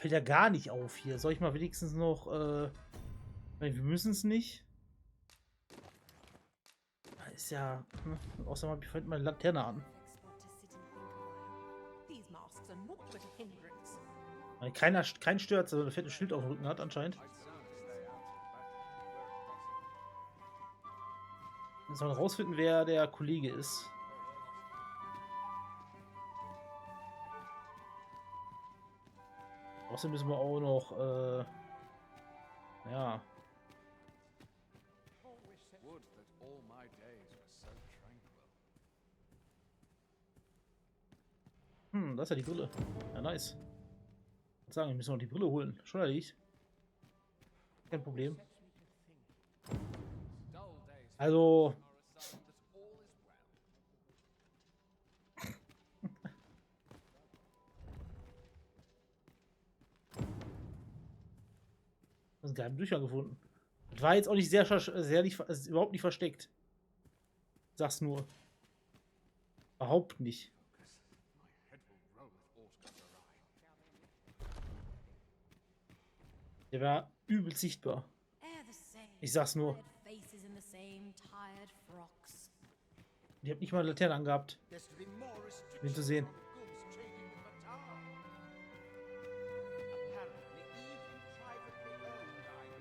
Fällt ja gar nicht auf hier. Soll ich mal wenigstens noch, wir müssen es nicht. Da ist ja, ne? Außer ich fällt meine Laterne an. Weil kein stört, sondern ein fettes Schild auf dem Rücken hat anscheinend. Jetzt mal rausfinden, wer der Kollege ist. Außerdem müssen wir auch noch, ja. Das ist ja die Brille. Ja, nice. Ich sagen, wir müssen noch die Brille holen. Schon erledigt. Kein Problem. Also. Das sind geheime Bücher gefunden. Das war jetzt auch nicht sehr nicht, also überhaupt nicht versteckt. Sag's nur. Überhaupt nicht. Der war übel sichtbar. Ich sag's nur. Die hat nicht mal Laterne angehabt. Ihn zu sehen.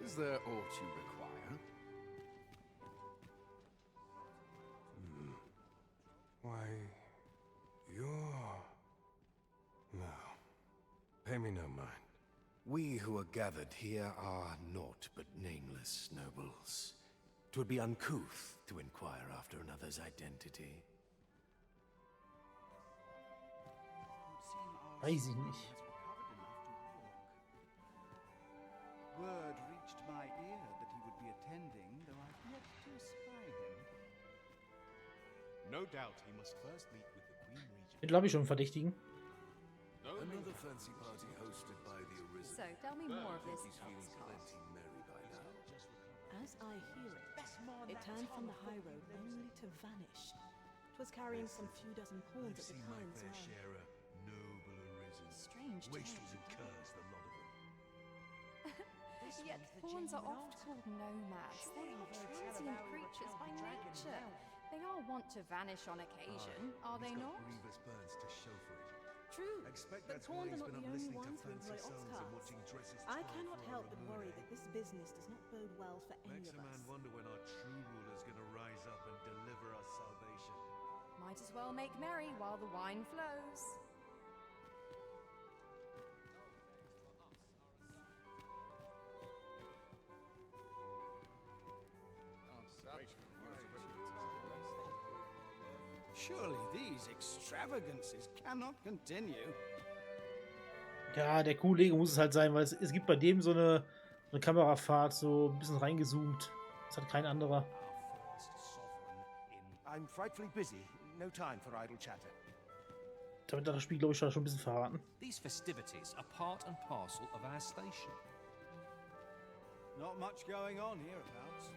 Is there aught you require? Why, you're... No. Pay me no mind. We who are gathered here are naught but nameless nobles. 'Twould be uncouth to inquire after another's identity. Weiß ich nicht. Word reached my ear that he would be attending, though I've yet to spy him. No doubt he must first meet with the Queen Regent. Den glaube ich schon verdächtigen. Another fancy party hosted by the Arisen. So, tell me more of this He's feeling plenty merry by now. As I hear it turned from the high road only to vanish. 'Twas carrying some few dozen pawns at the time as well. Share a noble Arisen. Strange to Wastrels know. and curs, the lot of them. Yet pawns are oft called nomads. They are transient creatures by nature. They are wont to vanish on occasion, are they not? Grievous burns to show for it. True, Expect but that's why pawns he's are not been the up only listening to ones who fancy employ songs and ox-carts. watching dresses I twirl cannot for help a but moon, worry eh? that this business does not bode well for any Makes of a man us. wonder when our true ruler's gonna rise up and deliver us salvation. Might as well make merry while the wine flows. Surely these extravagances cannot continue. Ja, der Kollege muss es halt sein, weil es gibt bei dem so eine Kamerafahrt, so ein bisschen reingezoomt. Das hat kein anderer. Our first sovereign in... I'm frightfully busy. No time for idle chatter. Damit hat das Spiel, glaube ich, schon ein bisschen verraten. These festivities are part and parcel of our station. Not much going on hereabouts.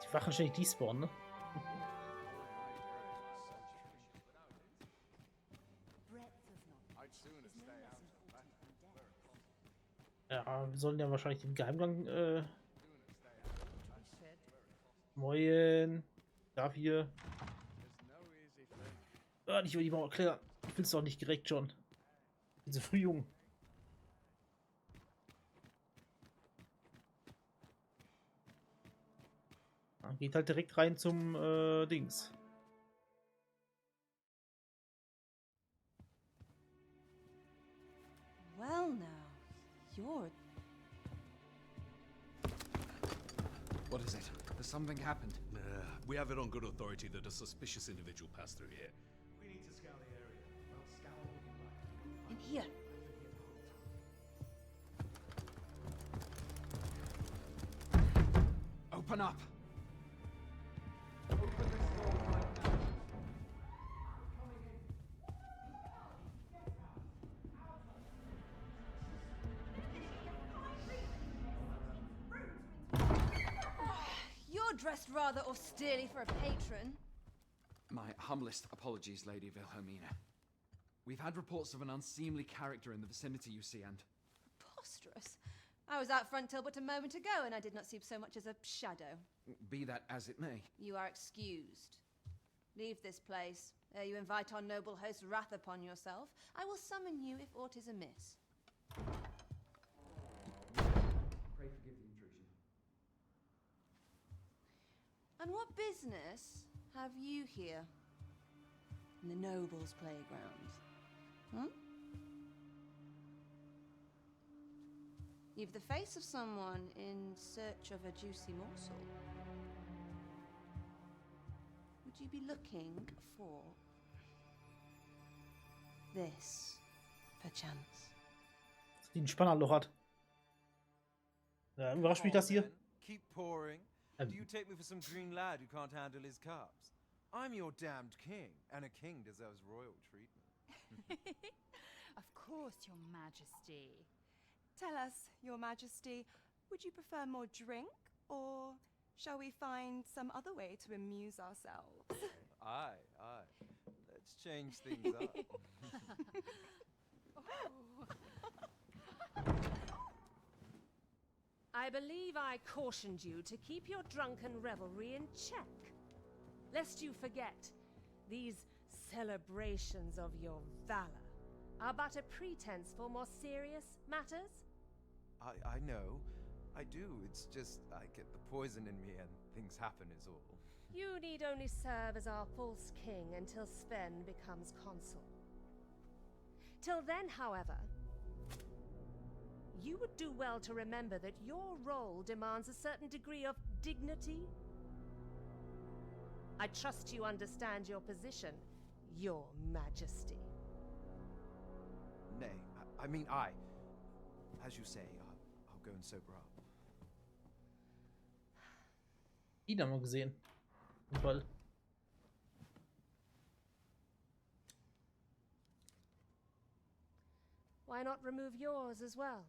Die Wachen ständig despawnen, ne? Ja, wir sollen ja wahrscheinlich den Geheimgang, Moin. Darf hier. Nicht über die Mauer klettern. Ich will es doch nicht direkt schon. Ich bin so früh jung. Geht halt direkt rein zum Dings. Well now, you're... What is it? Has something happened? We have it on good authority that a suspicious individual passed through here. We need to scour the area. Well, scour all you like. In here. Open up! You're dressed rather austerely for a patron. My humblest apologies, Lady Wilhelmina. We've had reports of an unseemly character in the vicinity, you see, and... Preposterous. I was out front till but a moment ago, and I did not see so much as a shadow. Be that as it may. You are excused. Leave this place, ere you invite our noble host's wrath upon yourself. I will summon you if aught is amiss. Pray forgive the intrusion. And what business have you here? In the nobles' playgrounds? Hmm? You've the face of someone in search of a juicy morsel. Would you be looking for this, perchance? Die ein Spannerloch hat. Ja, überrascht mich das hier. Keep pouring. Do you take me for some green lad who can't handle his cups? I'm your damned king, and a king deserves royal treatment. Of course, Your Majesty. Tell us, Your Majesty, would you prefer more drink, or shall we find some other way to amuse ourselves? Aye. Let's change things up. I believe I cautioned you to keep your drunken revelry in check, lest you forget these celebrations of your valor are but a pretense for more serious matters. I know. I do. It's just I get the poison in me and things happen is all. You need only serve as our false king until Sven becomes consul. Till then, however, you would do well to remember that your role demands a certain degree of dignity. I trust you understand your position, Your Majesty. Nay, I mean I. As you say, I'll go and sober up. Ihn haben wir gesehen. Ball. Why not remove yours as well?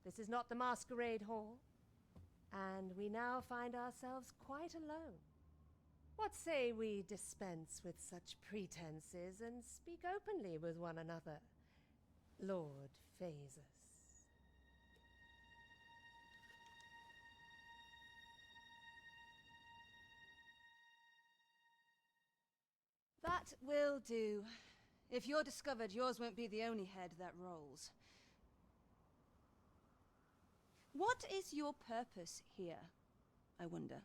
This is not the masquerade hall, and we now find ourselves quite alone. What say we dispense with such pretenses and speak openly with one another, Lord Phaesus? That will do. If you're discovered, yours won't be the only head that rolls. What is your purpose here, I wonder?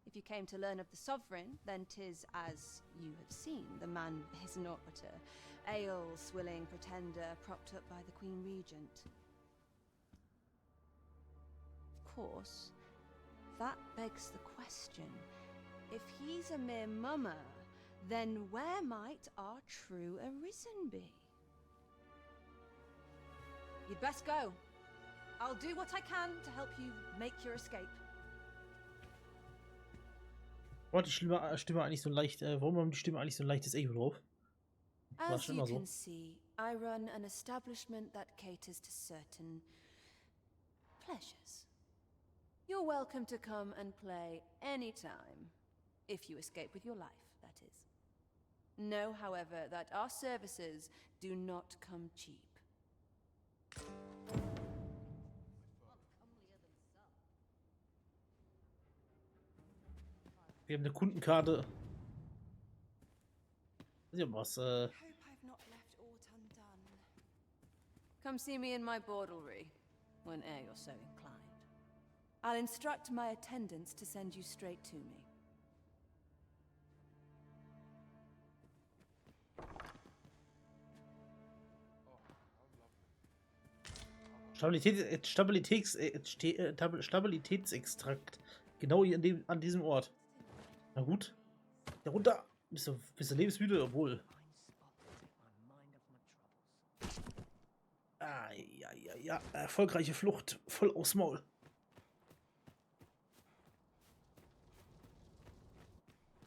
If you came to learn of the Sovereign, then 'tis as you have seen. The man is naught but a ale-swilling pretender propped up by the Queen Regent. Of course, that begs the question. If he's a mere mummer, then where might our true Arisen be? You'd best go. I'll do what I can to help you make your escape. Warum die Stimme eigentlich so leicht, warum haben die Stimme eigentlich so ein leichtes Echo drauf? War As schon you immer so. can see, I run an establishment that caters to certain pleasures. You're welcome to come and play anytime, if you escape with your life, that is. Know, however, that our services do not come cheap. Wir haben eine Kundenkarte. Ja, was, Hope I've not left aught undone. Come see me in my bordlery, whene'er you're so inclined. I'll instruct my attendants to send you straight to me. Stabilitätsextrakt. Genau hier an diesem Ort. Na gut. Da runter. Bist du lebensmüde? Obwohl. Ah, ja. Erfolgreiche Flucht. Voll aufs Maul.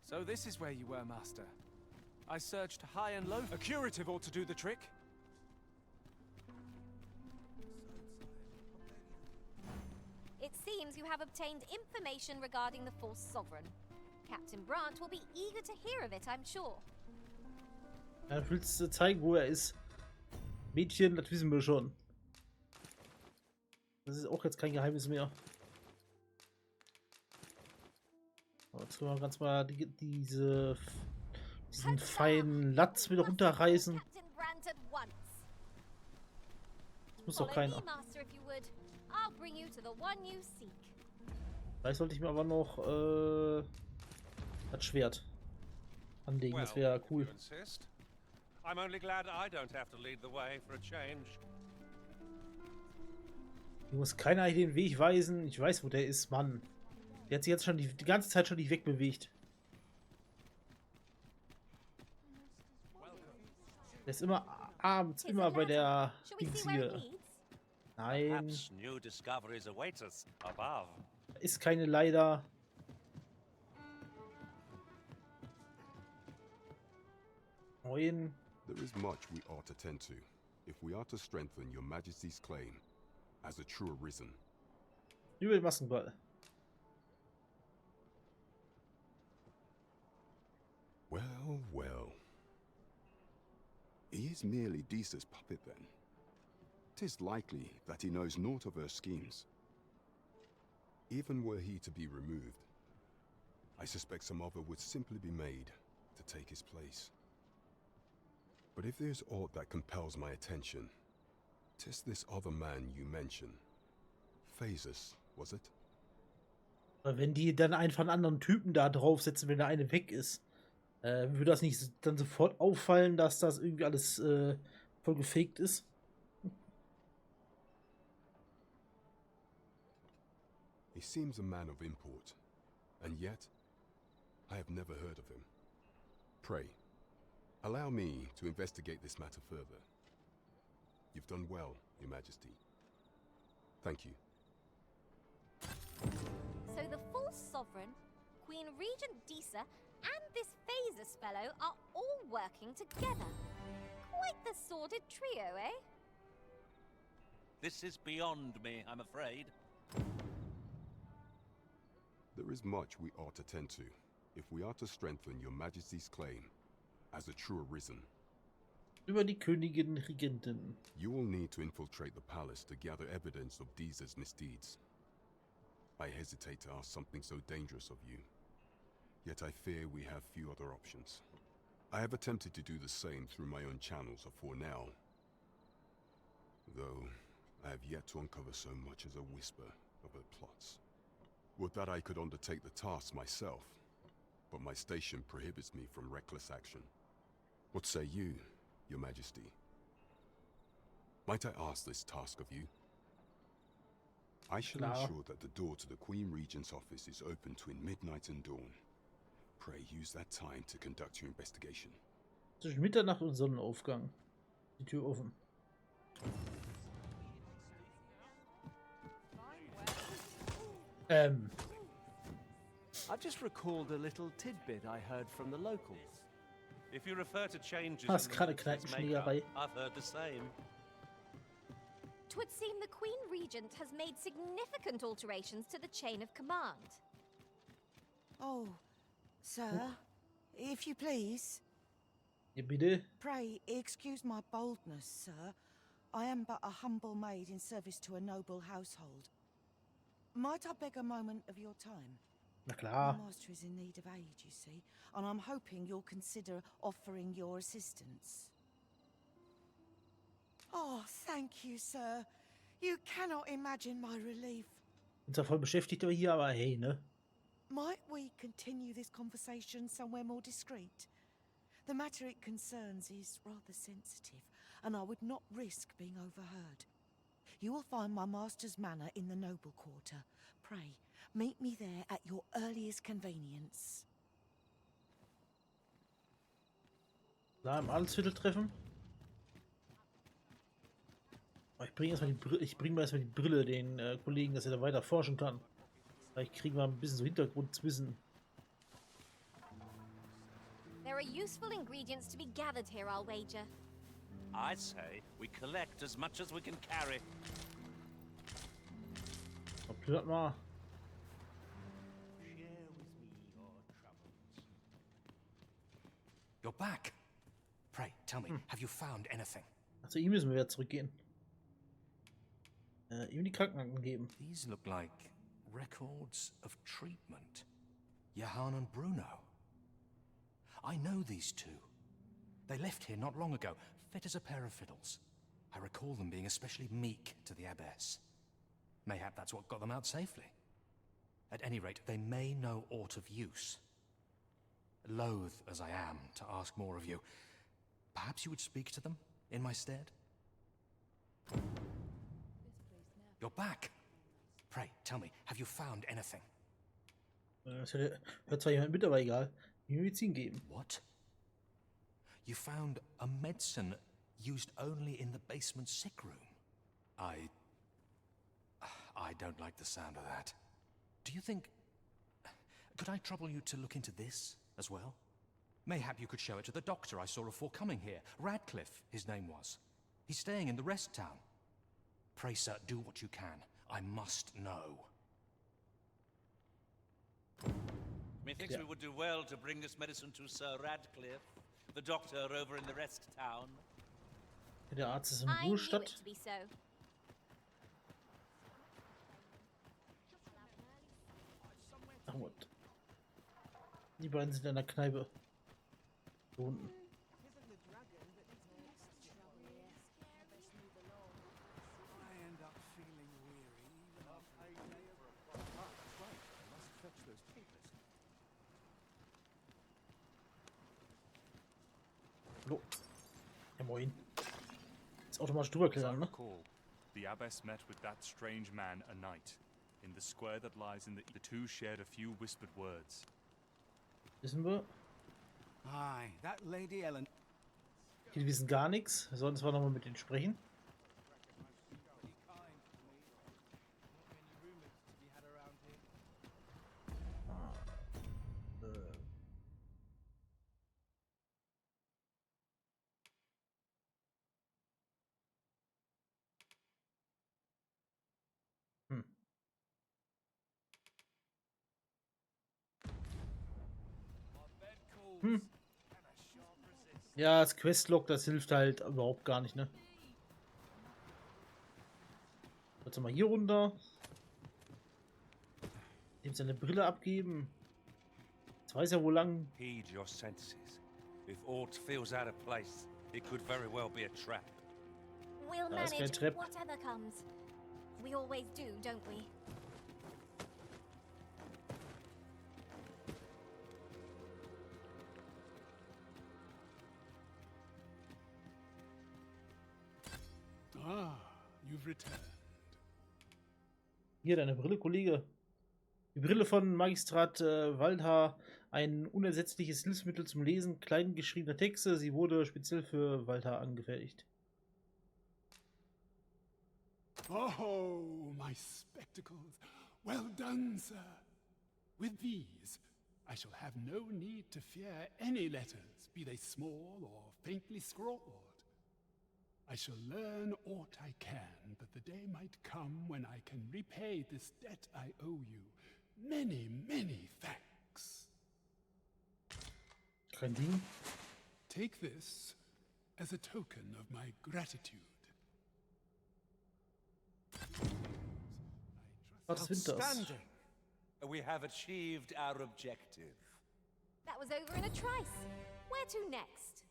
So this is where you were, Master. I searched high and low. A curative ought to do the trick. It seems you have obtained information regarding the false sovereign. Captain Brandt will be eager to hear of it, I'm sure. Ja, willst du zeigen, wo er ist? Mädchen, das wissen wir schon. Das ist auch jetzt kein Geheimnis mehr. Aber jetzt können wir ganz mal diesen feinen Latz wieder runterreißen. Das muss doch keiner. Vielleicht sollte ich mir aber noch das Schwert anlegen, das wäre cool. I'm only glad I don't have to lead the way for a change. Du musst keiner den Weg weisen. Ich weiß, wo der ist, Mann. Der hat sich jetzt schon die ganze Zeit schon nicht wegbewegt. Der ist immer abends, immer bei der Dings hier. Nein. Da ist keine leider. Moin. There is much we ought to tend to, if we are to strengthen your Majesty's claim as a true Arisen. Über den Maskenball. Well, well. He is merely Disa's puppet then. 'Tis likely that he knows naught of her schemes. Even were he to be removed, I suspect some other would simply be made to take his place. But if there's aught that compels my attention, 'tis this other man you mention. Phases, was it? Aber wenn die dann einfach einen anderen Typen da draufsetzen, wenn der eine weg ist, würde das nicht dann sofort auffallen, dass das irgendwie alles voll gefaked ist? He seems a man of import, and yet I have never heard of him. Pray, allow me to investigate this matter further. You've done well, Your Majesty. Thank you. So the false sovereign, Queen Regent Disa, and this Phases fellow are all working together. Quite the sordid trio, eh? This is beyond me, I'm afraid. There is much we ought to tend to, if we are to strengthen Your Majesty's claim as a true Arisen. Über die Königin Regentin. You will need to infiltrate the palace to gather evidence of Disa's misdeeds. I hesitate to ask something so dangerous of you, yet I fear we have few other options. I have attempted to do the same through my own channels afore now, though I have yet to uncover so much as a whisper of her plots. Would that I could undertake the task myself, but my station prohibits me from reckless action. What say you, Your Majesty? Might I ask this task of you? I shall ensure that the door to the Queen Regent's office is open between midnight and dawn. Pray use that time to conduct your investigation. Zwischen Mitternacht und Sonnenaufgang. Die Tür offen. I've just recalled a little tidbit I heard from the locals. If you refer to changes Das ist in gerade the Regent's makeup, Kneipenschlägerei. I've heard the same. 'Twould seem the Queen Regent has made significant alterations to the chain of command. Oh, sir, if you please. Ja, bitte. Pray excuse my boldness, sir. I am but a humble maid in service to a noble household. Might I beg a moment of your time? Na klar. My master is in need of aid, you see, and I'm hoping you'll consider offering your assistance. Oh, thank you, sir. You cannot imagine my relief. Bin zwar voll beschäftigt hier, aber hey, ne? Might we continue this conversation somewhere more discreet? The matter it concerns is rather sensitive, and I would not risk being overheard. You will find my master's manor in the noble quarter. Pray, meet me there at your earliest convenience. Da im Adelsviertel treffen. Ich bringe mir erstmal die Brille den Kollegen, dass er da weiter forschen kann. Vielleicht kriegen wir ein bisschen so Hintergrundwissen. There are useful ingredients to be gathered here, I'll wager. I say we collect as much as we can carry. Probiert mal. You're back. Pray, tell me, have you found anything? Also ihm müssen wir wieder zurückgehen. Ihm die Krankenakten geben. These look like records of treatment. Johann and Bruno. I know these two. They left here not long ago, fit as a pair of fiddles. I recall them being especially meek to the abbess. Mayhap that's what got them out safely. At any rate, they may know aught of use. Loath as I am to ask more of you, perhaps you would speak to them in my stead? You're back. Pray, tell me, have you found anything? Hört zwar jemand mit, aber egal. Die Medizin geben. What? You found a medicine used only in the basement sick room? I don't like the sound of that. Do you think... Could I trouble you to look into this as well? Mayhap you could show it to the doctor I saw before coming here. Radcliffe, his name was. He's staying in the rest town. Pray, sir, do what you can. I must know. Methinks we would do well to bring this medicine to Sir Radcliffe, the doctor over in the rest town. Der Arzt ist in I knew it Ruhestand. to be so. Ach, what? Die beiden sind in der Kneipe. Da unten. Hallo. Ja, moin. Jetzt automatisch drüber klettern, ne? The abbess met with that strange man a night. In the square that lies in the two shared a few whispered words. Wissen wir? Aye, that Lady Ellen. Die wissen gar nichts. Wir sollten zwar nochmal mit denen sprechen. Ja, das Questlog, das hilft halt überhaupt gar nicht, ne? Jetzt mal hier runter. Ihm seine Brille abgeben. Jetzt weiß er, wo lang. Heed your senses. If aught feels out of place, it could very well be a trap. We'll Da ist kein manage Trap. whatever comes. We always do, don't we? Ah, you've returned. Hier, deine Brille, Kollege. Die Brille von Magistrat Waldhaar. Ein unersetzliches Hilfsmittel zum Lesen klein geschriebener Texte. Sie wurde speziell für Waldhaar angefertigt. Oh, my spectacles. Well done, sir. With these, I shall have no need to fear any letters, be they small or faintly scrawled. I shall learn aught I can, but the day might come when I can repay this debt I owe you. Many, many thanks. Kein Ding. Take this as a token of my gratitude. Outstanding. We have achieved our objective. That was over in a trice. Where to next?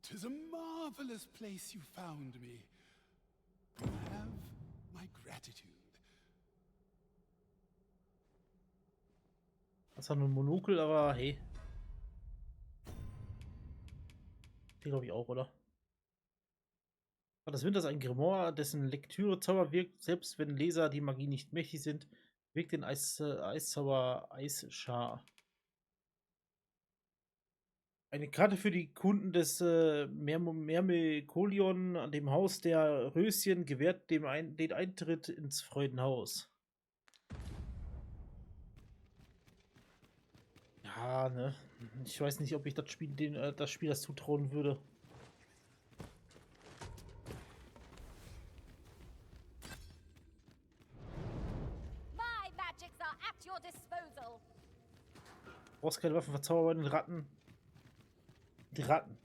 'Tis a marvelous place you found me. You have my gratitude. Das hat nur ein Monokel, aber hey. Die glaube ich auch, oder? Das Winter ist ein Grimoire, dessen Lektüre Zauber wirkt, selbst wenn Leser die Magie nicht mächtig sind, wirkt den Eiszauber Eisschar. Eine Karte für die Kunden des Myrmekolion an dem Haus der Röschen gewährt den Eintritt ins Freudenhaus. Ja, ne? Ich weiß nicht, ob ich das Spiel das zutrauen würde. My magics are at your disposal. Du brauchst keine Waffen, verzauber bei den Ratten. Die Ratten.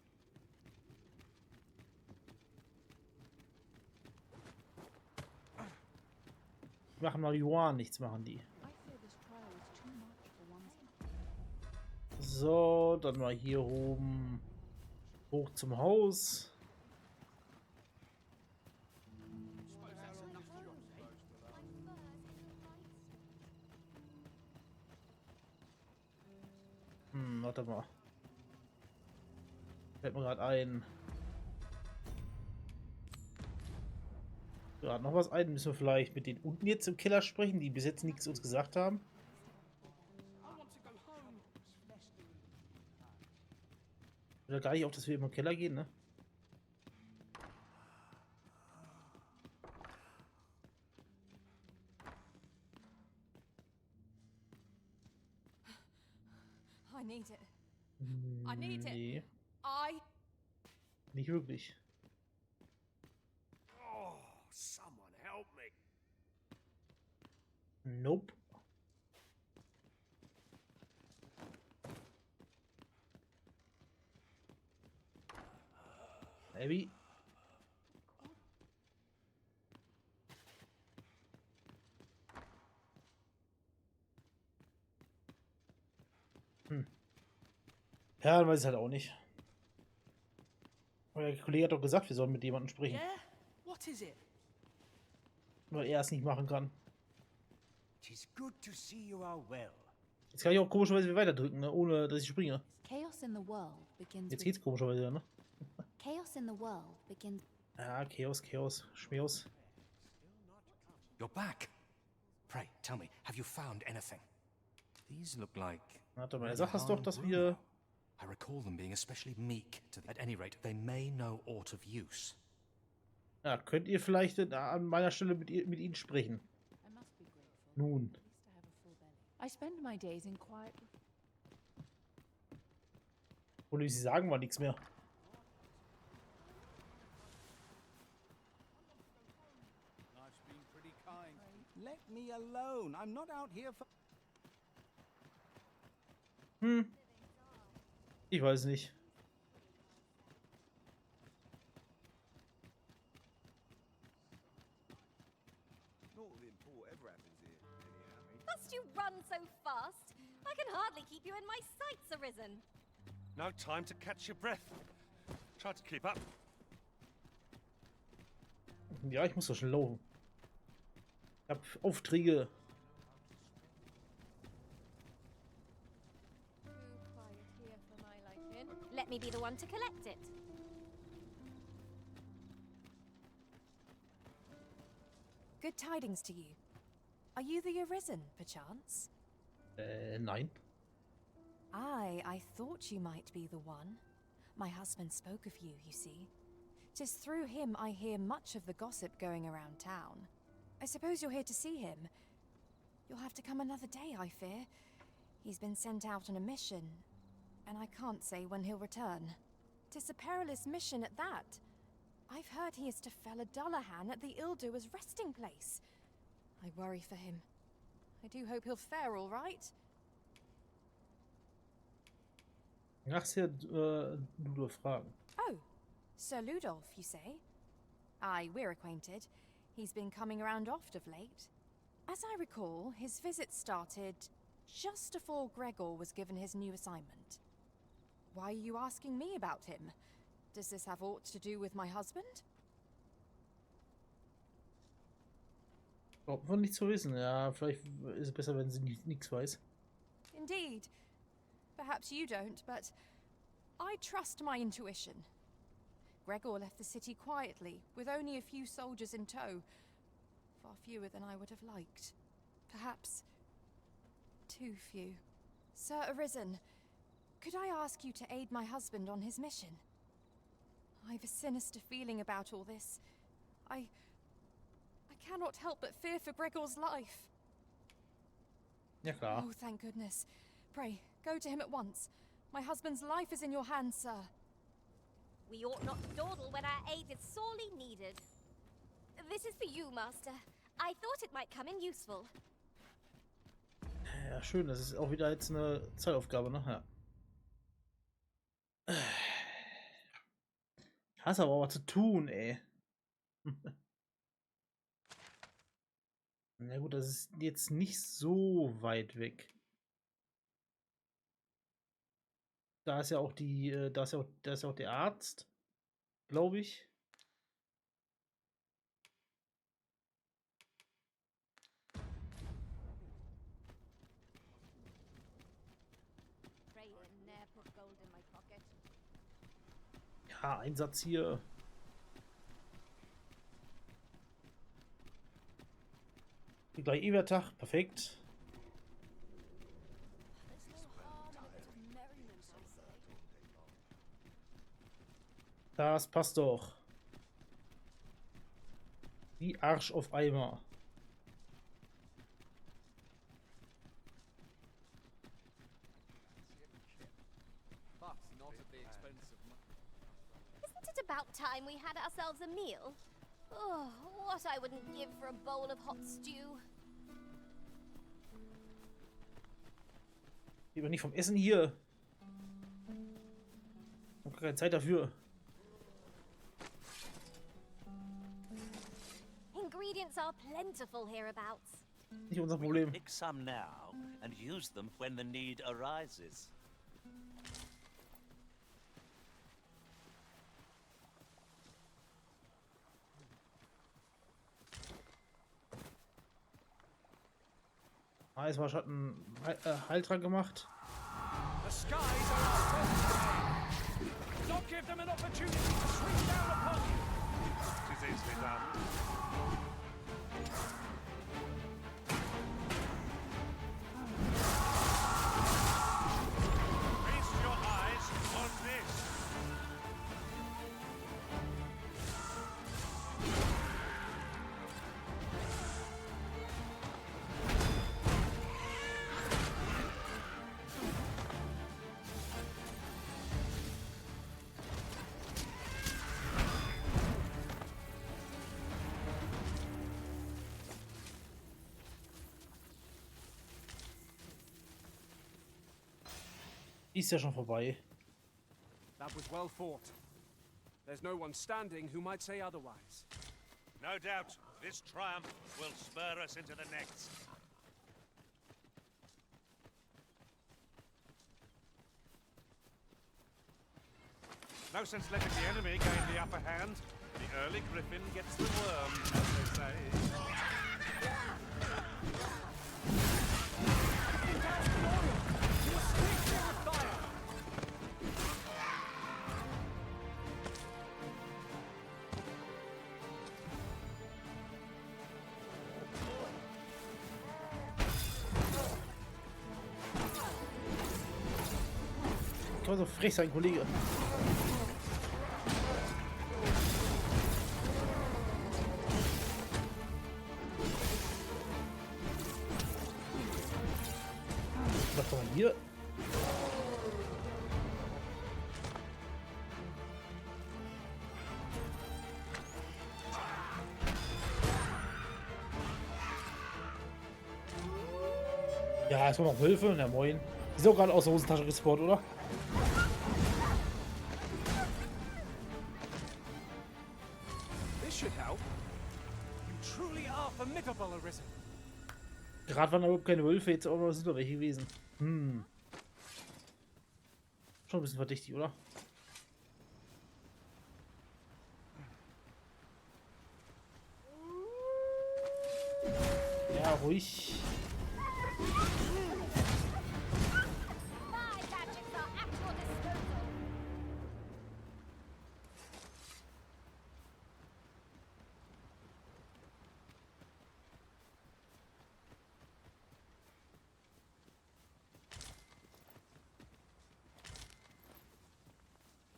Machen Marihuana, nichts machen die. So, dann mal hier oben hoch zum Haus. Warte mal. Fällt mir gerade ein. Gerade noch was ein. Müssen wir vielleicht mit denen unten jetzt im Keller sprechen, die bis jetzt nichts uns gesagt haben. Oder gar nicht auch, dass wir immer im Keller gehen, ne? I need it. I need Nee, it. nicht wirklich. Oh, someone help me. Nope. Maybe. Ja, weiß ich halt auch nicht. Aber der Kollege hat doch gesagt, wir sollen mit jemandem sprechen. Yeah? What is it? Weil er es nicht machen kann. Tis good to see you are well. Jetzt kann ich auch komischerweise weiter drücken, ne? Ohne dass ich springe. Chaos in the world begins Jetzt geht's komischerweise, ne? Chaos in the world begins. Ja, Chaos, Schmeos. You're back. Pray, tell me, have you found anything? These look like... Warte mal, er sagt das doch, dass wir... I recall them being especially meek. At any rate, they may know aught of use. Ja, könnt ihr vielleicht an meiner Stelle mit ihnen sprechen? Nun. I spend my days in quiet. Ohne sie sagen wir nichts mehr. Life's been pretty kind. Let me alone. I'm not out here for. Ich weiß nicht. Must you run so fast? I can hardly keep you in my sights, Arisen. No time to catch your breath. Try to keep up. Ja, ich muss doch schnell laufen. Ich hab Aufträge. Let me be the one to collect it. Good tidings to you. Are you the Arisen, perchance? Nein. I thought you might be the one. My husband spoke of you, you see. 'Tis through him I hear much of the gossip going around town. I suppose you're here to see him. You'll have to come another day, I fear. He's been sent out on a mission, and I can't say when he'll return. 'Tis a perilous mission at that. I've heard he is to fell a Dullahan at the Ill-Doer's resting place. I worry for him. I do hope he'll fare all right. Ach, ja, Ludolf fragen. Oh, Sir Ludolf, you say? Aye, we're acquainted. He's been coming around oft of late. As I recall, his visit started just before Gregor was given his new assignment. Why are you asking me about him? Does this have aught to do with my husband? Braucht man nicht zu wissen. Ja, vielleicht ist es besser, wenn sie nichts weiß. Indeed. Perhaps you don't, but I trust my intuition. Gregor left the city quietly, with only a few soldiers in tow. Far fewer than I would have liked. Perhaps too few. Sir Arisen, could I ask you to aid my husband on his mission? I've a sinister feeling about all this. I cannot help but fear for Gregor's life. Ja, klar. Oh, thank goodness. Pray, go to him at once. My husband's life is in your hands, sir. We ought not dawdle when our aid is sorely needed. This is for you, Master. I thought it might come in useful. Ja, schön. Das ist auch wieder jetzt eine Zeitaufgabe, ne? Ja. Hast aber auch was zu tun, ey. Na gut, das ist jetzt nicht so weit weg. Da ist ja auch da ist ja auch der Arzt, glaube ich. Ja, Einsatz hier. Gleich Ebertag, perfekt. Das passt doch. Wie Arsch auf Eimer. Isn't it about time we had ourselves a meal? Oh, what I wouldn't give for a bowl of hot stew. Lieber nicht vom Essen hier. Ich habe keine Zeit dafür. Ingredients are plentiful hereabouts. Nicht unser Problem. Pick some now and use them when the need arises. Jetzt mal Schatten Heiltrank gemacht. The skies are our friends. Don't give them an opportunity to swing down upon you. It is easily done. Feast your eyes on this. Ist ja schon vorbei. That was well fought. There's no one standing who might say otherwise. No doubt, this triumph will spur us into the next. No sense letting the enemy gain the upper hand. The early griffin gets the worm, as they say. Kann man so frech sein, Kollege. Was kann man hier? Ja, es kommen noch Hilfe. Na moin. Die ist auch gerade aus der Hosentasche gespawnt, oder? This should help. You truly are formidable, Arisen. Gerade waren da überhaupt keine Wölfe, jetzt auch noch sind da welche gewesen. Hm. Schon ein bisschen verdächtig, oder? Ja, ruhig.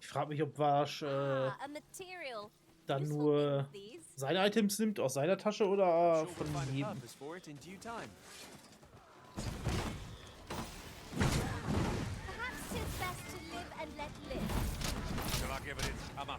Ich frage mich, ob Wasch dann nur seine Items nimmt aus seiner Tasche oder von jedem. Shall I give it its come up?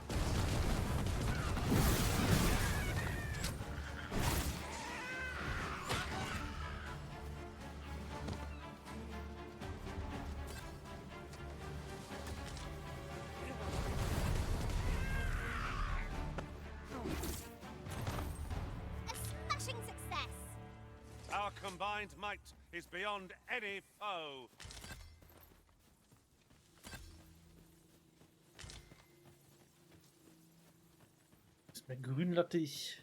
Our combined might is beyond any foe. Ist mir grünlattig.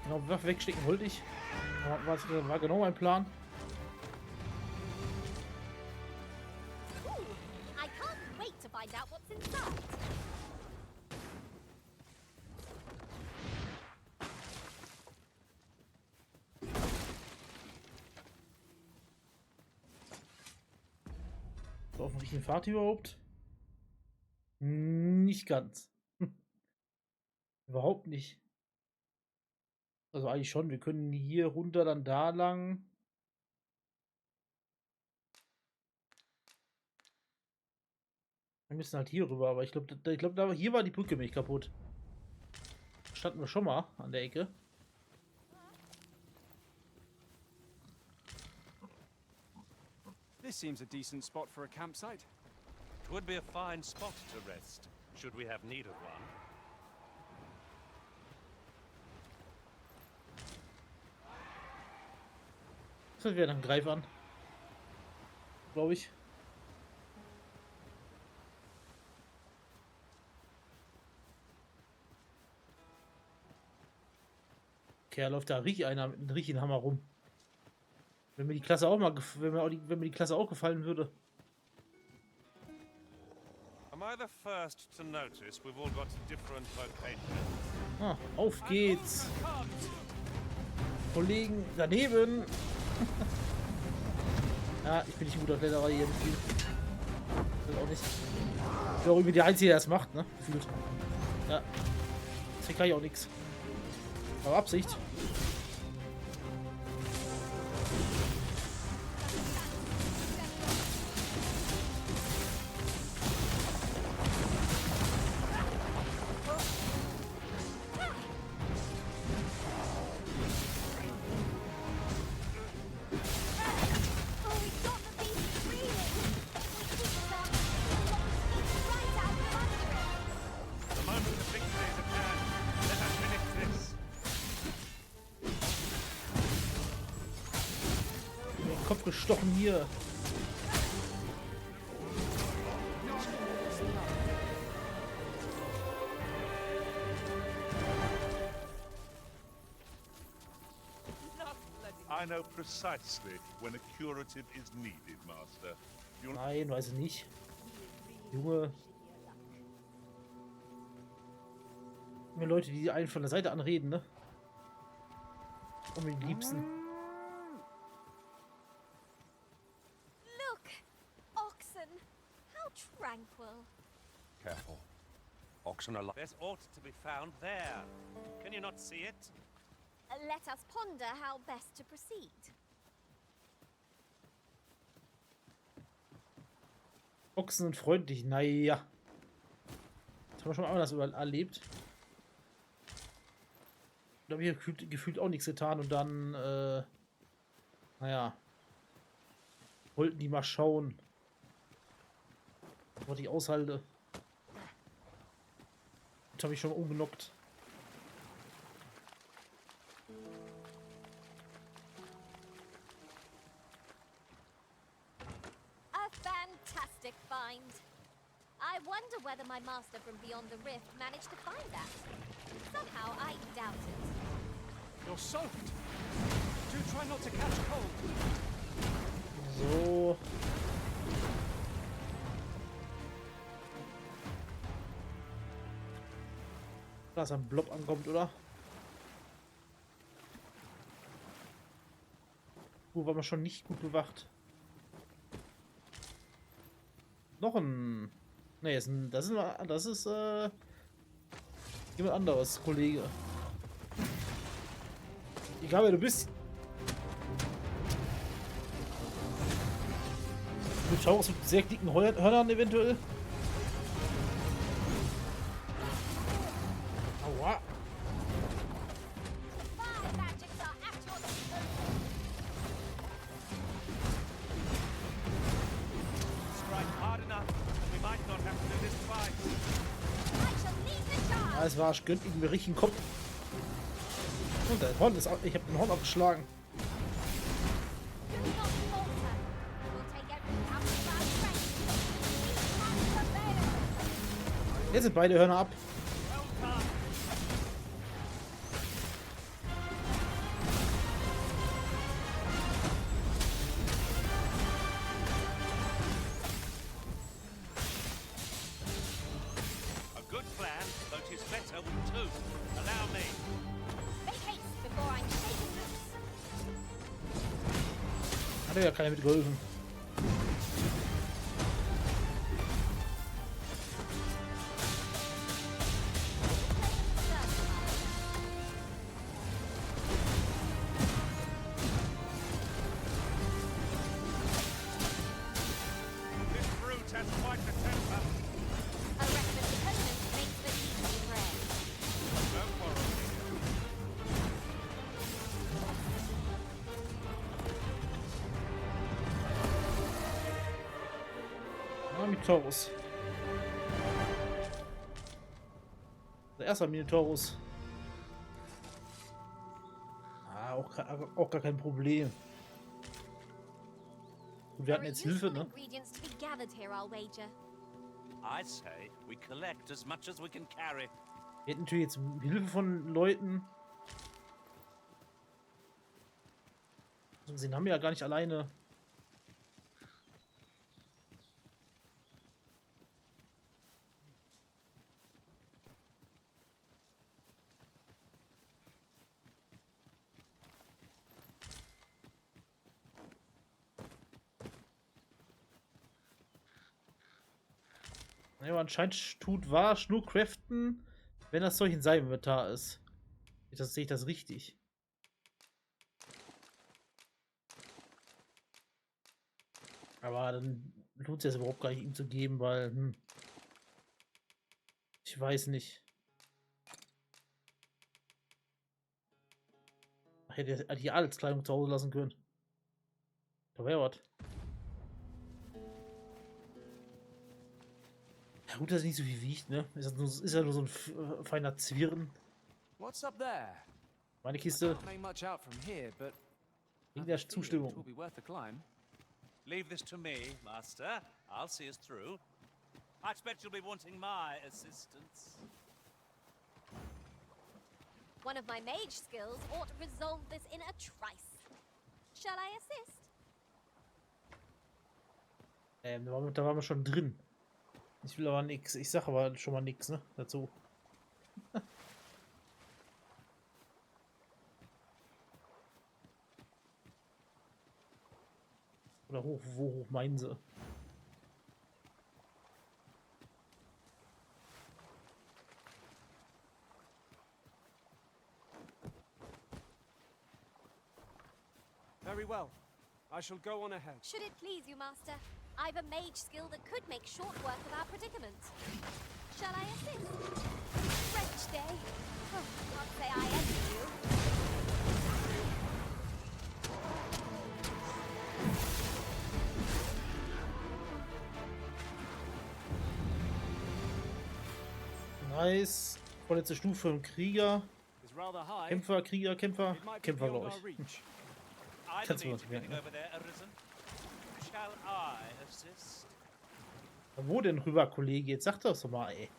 Genau, Waffe wegstecken wollte ich. War genau mein Plan. I can't wait to find out what's inside. So, auf dem richtigen Pfad überhaupt? Nicht ganz. Überhaupt nicht. Also eigentlich schon, wir können hier runter, dann da lang. Wir müssen halt hier rüber, aber ich glaube, hier war die Brücke nicht kaputt. Standen wir schon mal an der Ecke. This seems a decent spot for a campsite. It would be a fine spot to rest, should we have need of one. Das wäre dann Greif an. Glaube ich. Okay, da läuft da einer mit einem richtigen Hammer rum. Wenn mir die Klasse auch mal wenn mir die Klasse auch gefallen würde. Am I the first to notice we've all got different vocations? Ah, auf geht's. Kollegen daneben. Ja, ich bin nicht gut auf Kletterei hier im Spiel. Das auch nicht. Ich bin auch irgendwie der Einzige, der das macht, ne? Gefühlt. Ja. Deswegen kann ich auch nichts. Aber Absicht. Kopf gestochen hier. I know precisely when a curative is needed, Master. Nein, weiß ich nicht. Junge. Mir Leute, die einen von der Seite anreden, ne? Um den Liebsten. Look! Oxen! How tranquil. Careful. Oxen alive. There's ought to be found there. Can you not see it? Let us ponder how best to proceed. Ochsen sind freundlich, naja. Das haben wir schon mal das erlebt. Da habe ich gefühlt auch nichts getan und dann, naja. Wollten die mal schauen, was ich aushalte. Das habe ich schon umgenockt. A fantastic find. I wonder whether my master from beyond the rift managed to find that. Somehow I doubt it. You're soaked. Do try not to catch cold. So. Dass ein Blob ankommt, oder? War man schon nicht gut bewacht. Noch ein. Ne, das ist jemand anderes, Kollege. Egal wer du bist. Mit Schau aus mit sehr dicken Hörnern eventuell. Aua. Alles war, ich gönnt ihm mir richtig den Kopf. Und der Horn ist, ich habe den Horn abgeschlagen. Jetzt sind beide Hörner ab. Hat ja keiner mitgeholfen. Minotaurus. Der erste Minotaurus. Ah, auch gar kein Problem. Und wir hatten jetzt Hilfe, ne? Wir hätten natürlich jetzt Hilfe von Leuten. Sie haben ja gar nicht alleine. Ja, anscheinend tut wahr nur craften, wenn das Zeug in seinem Inventar ist. Sehe ich das richtig? Aber dann lohnt es sich überhaupt gar nicht, ihm zu geben, weil ich weiß nicht. Ach, hätte die Adelskleidung zu Hause lassen können. Da wäre was. Ja, gut, dass es nicht so viel wiegt, ne? Ist ja nur so ein feiner Zwirn. What's up there? Meine Kiste. Wegen der Zustimmung. Leave this to me, Master. I'll see us through. I expect you'll be wanting my assistance. One of my mage skills ought to resolve this in a trice. Shall I assist? Da waren wir schon drin. Ich will aber nix. Ich sag aber schon mal nix, ne? Dazu. Oder wo hoch meinen sie? Very well. I shall go on ahead. Should it please you, Master? I've a mage skill that could make short work of our predicament. Shall I assist? French day. Oh, can't say I envy you. Nice. Vorletzte Stufe im Krieger. Kämpfer, Krieger, Kämpfer. Kämpfer, glaube ich. Kannst du was merken, ne? Wo denn rüber, Kollege? Jetzt sag das doch mal, ey.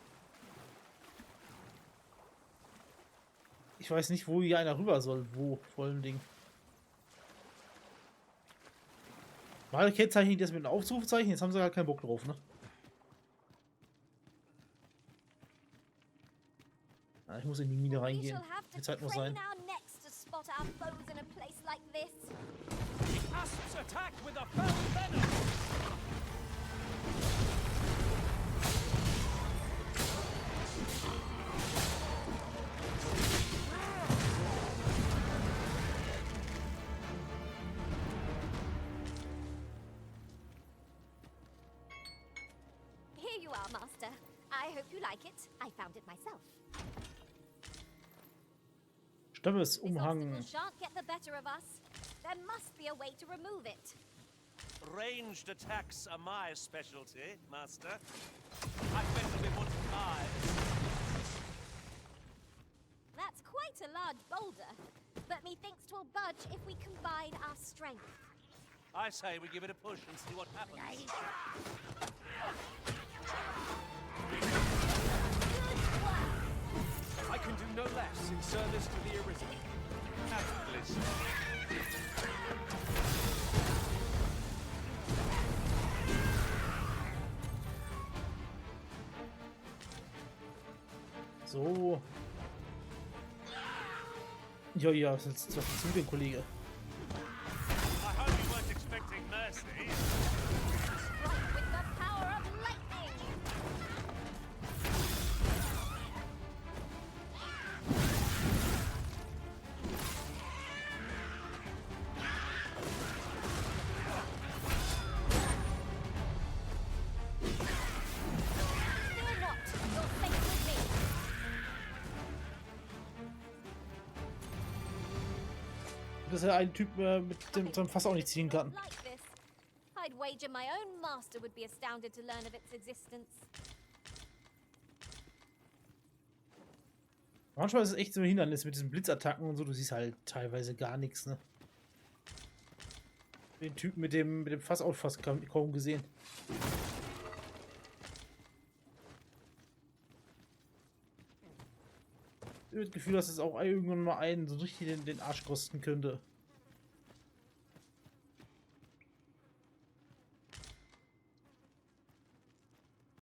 Ich weiß nicht, wo hier einer rüber soll. Wo, vor allem Ding. Mal kennzeichnen die das mit einem Aufrufzeichen. Jetzt haben sie gar keinen Bock drauf, ne? Ja, ich muss in die Mine reingehen. Die Zeit muss sein. Here you are, Master. I hope you like it. I found it myself. Stammesumhang. Shan't get the better of us. There must be a way to remove it. Ranged attacks are my specialty, Master. I bet you'll be wanting my. a large boulder, but methinks 'twill budge if we combine our strength. I say we give it a push and see what happens. I can do no less in service to the Arisen. So. Ja, ja, was ist das denn, Kollege? I hope you weren't expecting mercy. Strike with the power of lightning! Fear not, you're safe with me. Dass er einen Typ mit dem so einem Fass auch nicht ziehen kann. Like this. I'd wager my own master would be astounded to learn of its existence. Manchmal ist es echt so ein Hindernis mit diesen Blitzattacken und so. Du siehst halt teilweise gar nichts, ne? Den Typen mit dem Fass auch fast kaum gesehen. Ich habe das Gefühl, dass es auch irgendwann mal einen so richtig den Arsch kosten könnte.